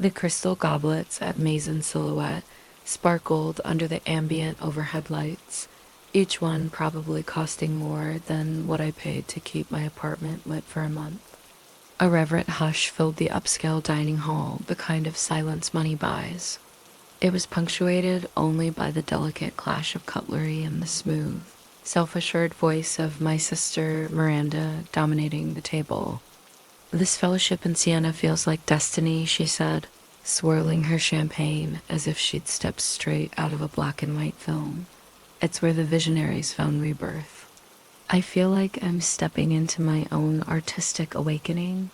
The crystal goblets at Maison Silhouette sparkled under the ambient overhead lights, each one probably costing more than what I paid to keep my apartment lit for a month. A reverent hush filled the upscale dining hall, the kind of silence money buys. It was punctuated only by the delicate clash of cutlery and the smooth, self-assured voice of my sister Miranda dominating the table. "This fellowship in Siena feels like destiny," she said, swirling her champagne as if she'd stepped straight out of a black and white film. "It's where the visionaries found rebirth. I feel like I'm stepping into my own artistic awakening."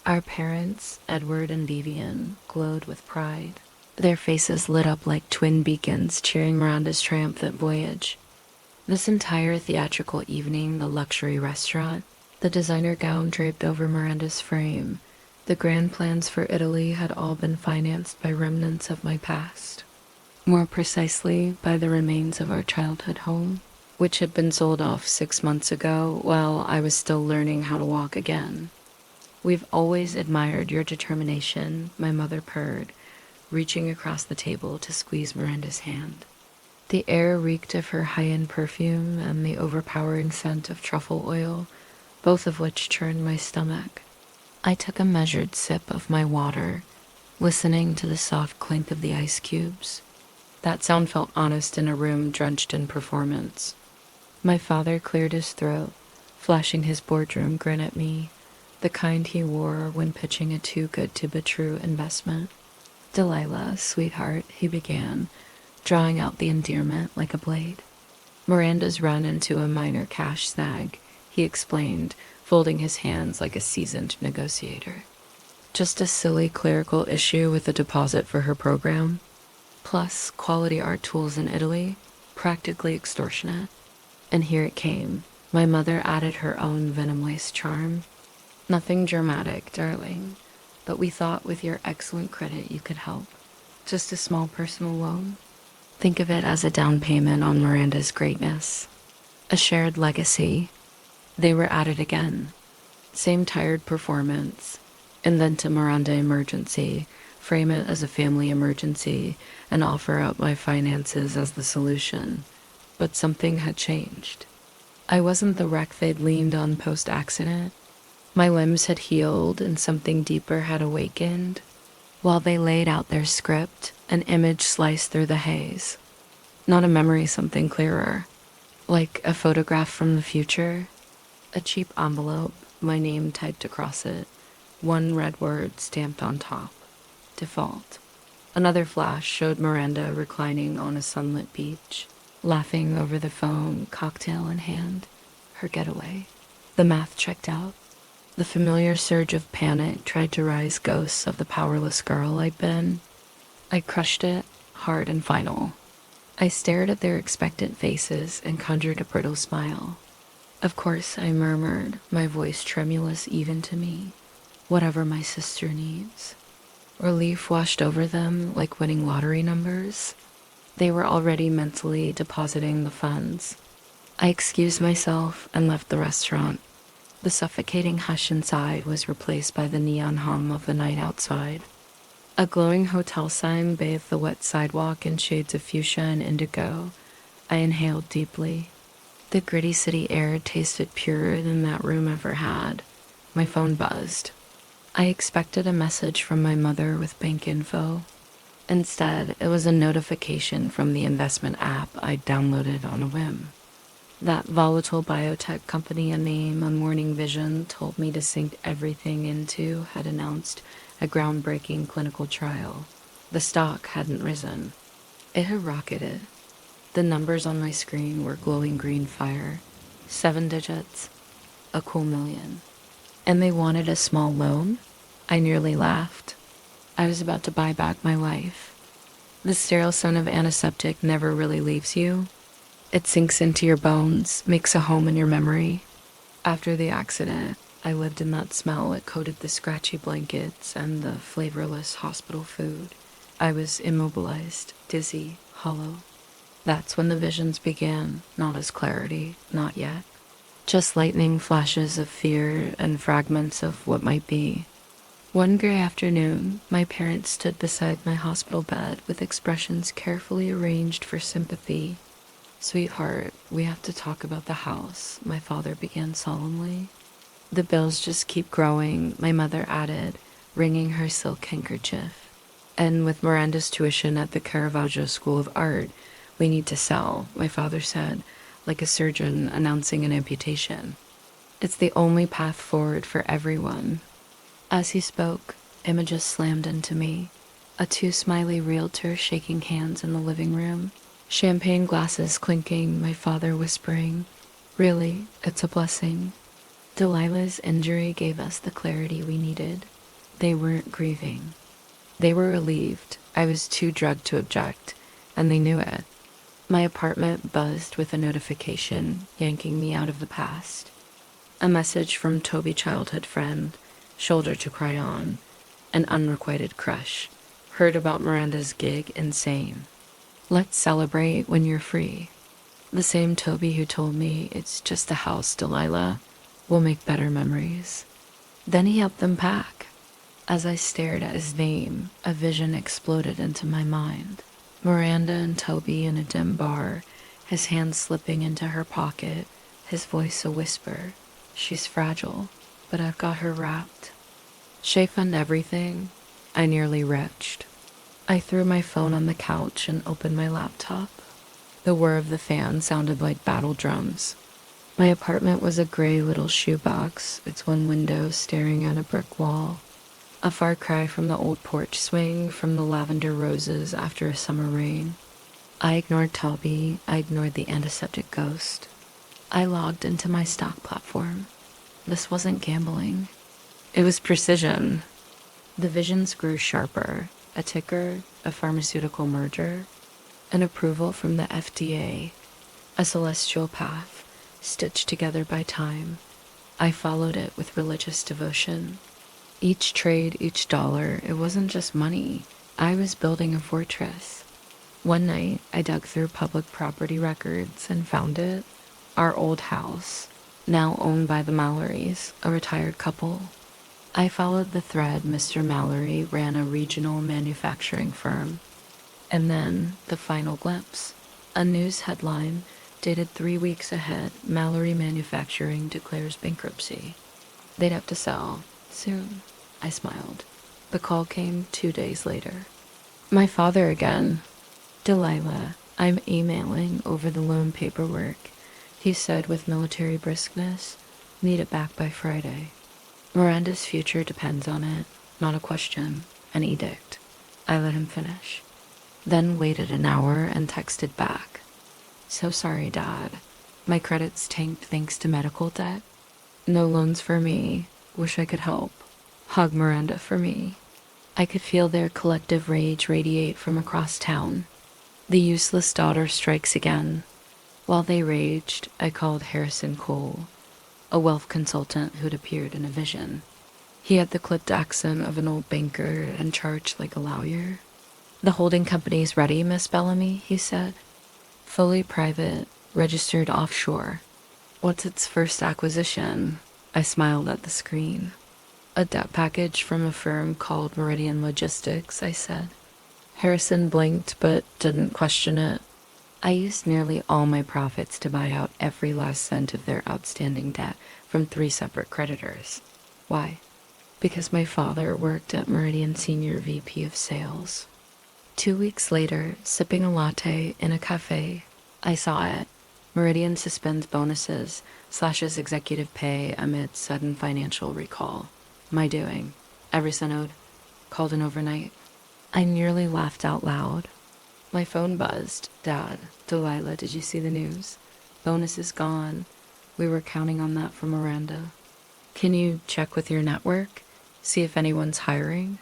Our parents, Edward and Vivian, glowed with pride. Their faces lit up like twin beacons cheering Miranda's triumphant voyage. This entire theatrical evening, the luxury restaurant, the designer gown draped over Miranda's frame, the grand plans for Italy had all been financed by remnants of my past. More precisely, by the remains of our childhood home, which had been sold off 6 months ago while I was still learning how to walk again. "We've always admired your determination," my mother purred, reaching across the table to squeeze Miranda's hand. The air reeked of her high-end perfume and the overpowering scent of truffle oil, both of which churned my stomach. I took a measured sip of my water, listening to the soft clink of the ice cubes. That sound felt honest in a room drenched in performance. My father cleared his throat, flashing his boardroom grin at me, the kind he wore when pitching a too-good-to-be-true investment. "Delilah, sweetheart," he began, drawing out the endearment like a blade. "Miranda's run into a minor cash snag," he explained, folding his hands like a seasoned negotiator. "Just a silly clerical issue with a deposit for her program. Plus, quality art tools in Italy, practically extortionate." And here it came. My mother added her own venom-laced charm. "Nothing dramatic, darling, but we thought with your excellent credit you could help. Just a small personal loan. Think of it as a down payment on Miranda's greatness. A shared legacy." They were at it again. Same tired performance. Invent a Miranda emergency, frame it as a family emergency, and offer up my finances as the solution. But something had changed. I wasn't the wreck they'd leaned on post-accident. My limbs had healed and something deeper had awakened. While they laid out their script, an image sliced through the haze. Not a memory, something clearer. Like a photograph from the future. A cheap envelope, my name typed across it. One red word stamped on top. Default. Another flash showed Miranda reclining on a sunlit beach, laughing over the phone, cocktail in hand. Her getaway. The math checked out. The familiar surge of panic tried to rise ghosts of the powerless girl I'd been. I crushed it, hard and final. I stared at their expectant faces and conjured a brittle smile. "Of course," I murmured, my voice tremulous even to me. "Whatever my sister needs." Relief washed over them like winning lottery numbers. They were already mentally depositing the funds. I excused myself and left the restaurant. The suffocating hush inside was replaced by the neon hum of the night outside. A glowing hotel sign bathed the wet sidewalk in shades of fuchsia and indigo. I inhaled deeply. The gritty city air tasted purer than that room ever had. My phone buzzed. I expected a message from my mother with bank info. Instead, it was a notification from the investment app I'd downloaded on a whim. That volatile biotech company a name on Morning Vision told me to sink everything into had announced a groundbreaking clinical trial. The stock hadn't risen. It had rocketed. The numbers on my screen were glowing green fire. 7 digits. A cool million. And they wanted a small loan? I nearly laughed. I was about to buy back my life. The sterile scent of antiseptic never really leaves you. It sinks into your bones, makes a home in your memory. After the accident, I lived in that smell. It coated the scratchy blankets and the flavorless hospital food. I was immobilized, dizzy, hollow. That's when the visions began, not as clarity, not yet. Just lightning flashes of fear and fragments of what might be. One gray afternoon, my parents stood beside my hospital bed with expressions carefully arranged for sympathy. "Sweetheart, we have to talk about the house," my father began solemnly. "The bills just keep growing," my mother added, wringing her silk handkerchief. "And with Miranda's tuition at the Caravaggio School of Art, we need to sell," my father said, like a surgeon announcing an amputation. "It's the only path forward for everyone." As he spoke, images slammed into me. A too-smiley realtor shaking hands in the living room, champagne glasses clinking, my father whispering, "Really, it's a blessing." Delilah's injury gave us the clarity we needed. They weren't grieving. They were relieved. I was too drugged to object, and they knew it. My apartment buzzed with a notification, yanking me out of the past. A message from Toby, childhood friend, shoulder to cry on, an unrequited crush. Heard about Miranda's gig, insane. Let's celebrate when you're free. The same Toby who told me, "It's just a house, Delilah. We'll make better memories." Then he helped them pack. As I stared at his name, a vision exploded into my mind. Miranda and Toby in a dim bar, his hand slipping into her pocket, his voice a whisper. "She's fragile, but I've got her wrapped." "Shay fund everything?" I nearly retched. I threw my phone on the couch and opened my laptop. The whir of the fan sounded like battle drums. My apartment was a gray little shoebox, its one window staring at a brick wall. A far cry from the old porch swing, from the lavender roses after a summer rain. I ignored Toby, I ignored the antiseptic ghost. I logged into my stock platform. This wasn't gambling. It was precision. The visions grew sharper. A ticker, a pharmaceutical merger, an approval from the FDA, a celestial path, stitched together by time. I followed it with religious devotion. Each trade, each dollar, it wasn't just money. I was building a fortress. One night, I dug through public property records and found it. Our old house, now owned by the Mallorys, a retired couple. I followed the thread. Mr. Mallory ran a regional manufacturing firm. And then, the final glimpse. A news headline, dated 3 weeks ahead, "Mallory Manufacturing declares bankruptcy." They'd have to sell. Soon. I smiled. The call came 2 days later. My father again. "Delilah, I'm emailing over the loan paperwork," he said with military briskness. "Need it back by Friday. Miranda's future depends on it. Not a question. An edict." I let him finish. Then waited an hour and texted back. "So sorry, Dad. My credit's tanked thanks to medical debt. No loans for me. Wish I could help. Hug Miranda for me." I could feel their collective rage radiate from across town. The useless daughter strikes again. While they raged, I called Harrison Cole, a wealth consultant who'd appeared in a vision. He had the clipped accent of an old banker and charged like a lawyer. "The holding company's ready, Miss Bellamy," he said. "Fully private, registered offshore." "What's its first acquisition?" I smiled at the screen. "A debt package from a firm called Meridian Logistics," I said. Harrison blinked but didn't question it. I used nearly all my profits to buy out every last cent of their outstanding debt from 3 separate creditors. Why? Because my father worked at Meridian Senior VP of Sales. 2 weeks later, sipping a latte in a cafe, I saw it. Meridian suspends bonuses, slashes executive pay amid sudden financial recall. My doing. Every cent owed. Called in overnight. I nearly laughed out loud. My phone buzzed. "Dad, Delilah, did you see the news? Bonus is gone. We were counting on that from Miranda. Can you check with your network? See if anyone's hiring?"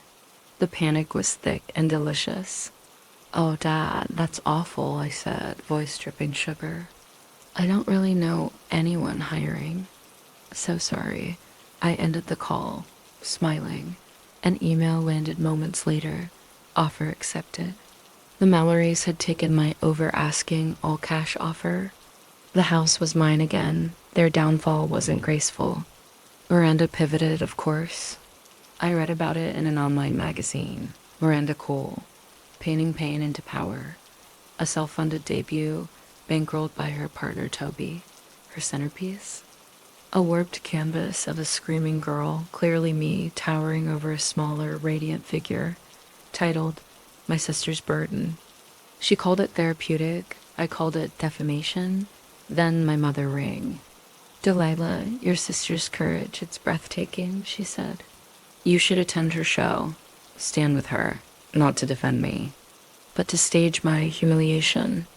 The panic was thick and delicious. "Oh, Dad, that's awful," I said, voice dripping sugar. "I don't really know anyone hiring." "So sorry." I ended the call, smiling. An email landed moments later. Offer accepted. The Mallorys had taken my over-asking, all-cash offer. The house was mine again. Their downfall wasn't graceful. Miranda pivoted, of course. I read about it in an online magazine. Miranda Cole, Painting Pain into Power. A self-funded debut, bankrolled by her partner Toby. Her centerpiece? A warped canvas of a screaming girl, clearly me, towering over a smaller, radiant figure, titled My Sister's Burden. She called it therapeutic, I called it defamation, then my mother rang. Delilah, your sister's courage, it's breathtaking, she said. You should attend her show, stand with her, not to defend me, but to stage my humiliation.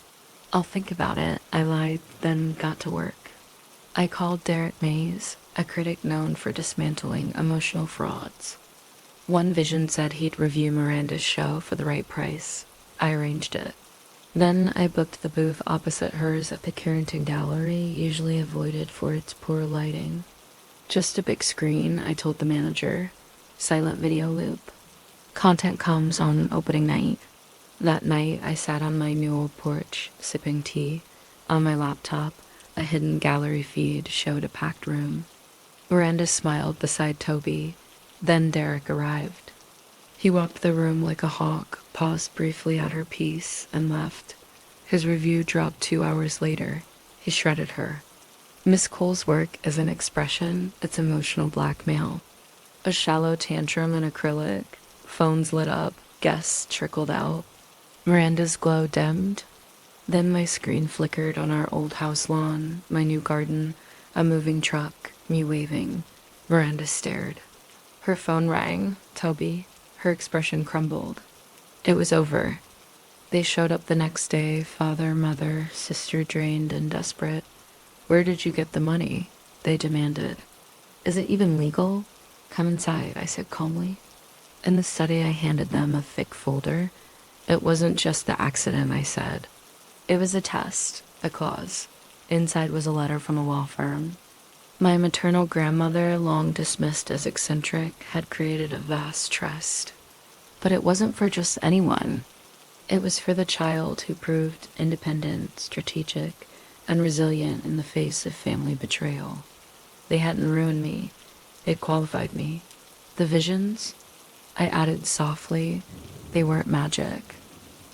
I'll think about it, I lied, then got to work. I called Derek Mays, a critic known for dismantling emotional frauds. One Vision said he'd review Miranda's show for the right price. I arranged it. Then I booked the booth opposite hers at the Carrington Gallery, usually avoided for its poor lighting. Just a big screen, I told the manager. Silent video loop. Content comes on opening night. That night, I sat on my new old porch, sipping tea. On my laptop, a hidden gallery feed showed a packed room. Miranda smiled beside Toby. Then Derek arrived. He walked the room like a hawk, paused briefly at her piece, and left. His review dropped 2 hours later. He shredded her. Miss Cole's work is an expression, it's emotional blackmail. A shallow tantrum in acrylic, phones lit up, guests trickled out. Miranda's glow dimmed. Then my screen flickered on our old house lawn, my new garden, a moving truck, me waving. Miranda stared. Her phone rang. Toby. Her expression crumbled. It was over. They showed up the next day, father, mother, sister drained and desperate. Where did you get the money? They demanded. Is it even legal? Come inside, I said calmly. In the study, I handed them a thick folder. It wasn't just the accident, I said. It was a test, a clause. Inside was a letter from a law firm. My maternal grandmother, long dismissed as eccentric, had created a vast trust. But it wasn't for just anyone. It was for the child who proved independent, strategic, and resilient in the face of family betrayal. They hadn't ruined me. It qualified me. The visions? I added softly, they weren't magic.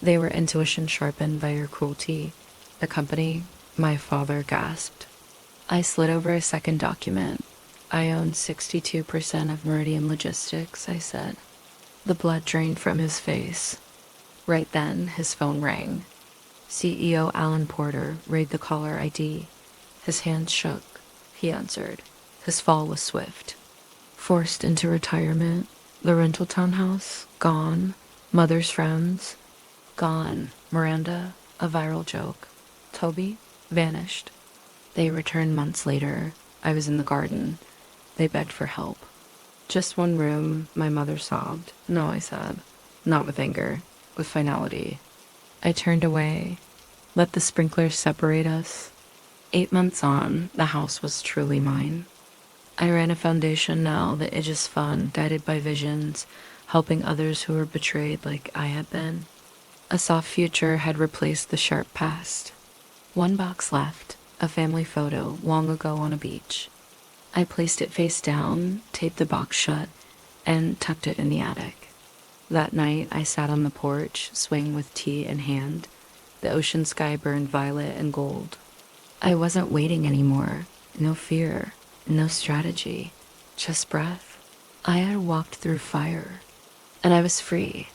They were intuition sharpened by your cruelty. The company, my father gasped. I slid over a second document. I own 62% of Meridian Logistics, I said. The blood drained from his face. Right then, his phone rang. CEO Alan Porter read the caller ID. His hands shook. He answered. His fall was swift. Forced into retirement. The rental townhouse, gone. Mother's friends, gone. Miranda, a viral joke. Toby, vanished. They returned months later. I was in the garden. They begged for help. Just one room, my mother sobbed. No, I said. Not with anger, with finality. I turned away. Let the sprinklers separate us. 8 months on, the house was truly mine. I ran a foundation now, the Aegis Fund, guided by visions, helping others who were betrayed like I had been. A soft future had replaced the sharp past. One box left, a family photo long ago on a beach. I placed it face down, taped the box shut, and tucked it in the attic. That night, I sat on the porch, swaying with tea in hand. The ocean sky burned violet and gold. I wasn't waiting anymore. No fear, no strategy, just breath. I had walked through fire, and I was free.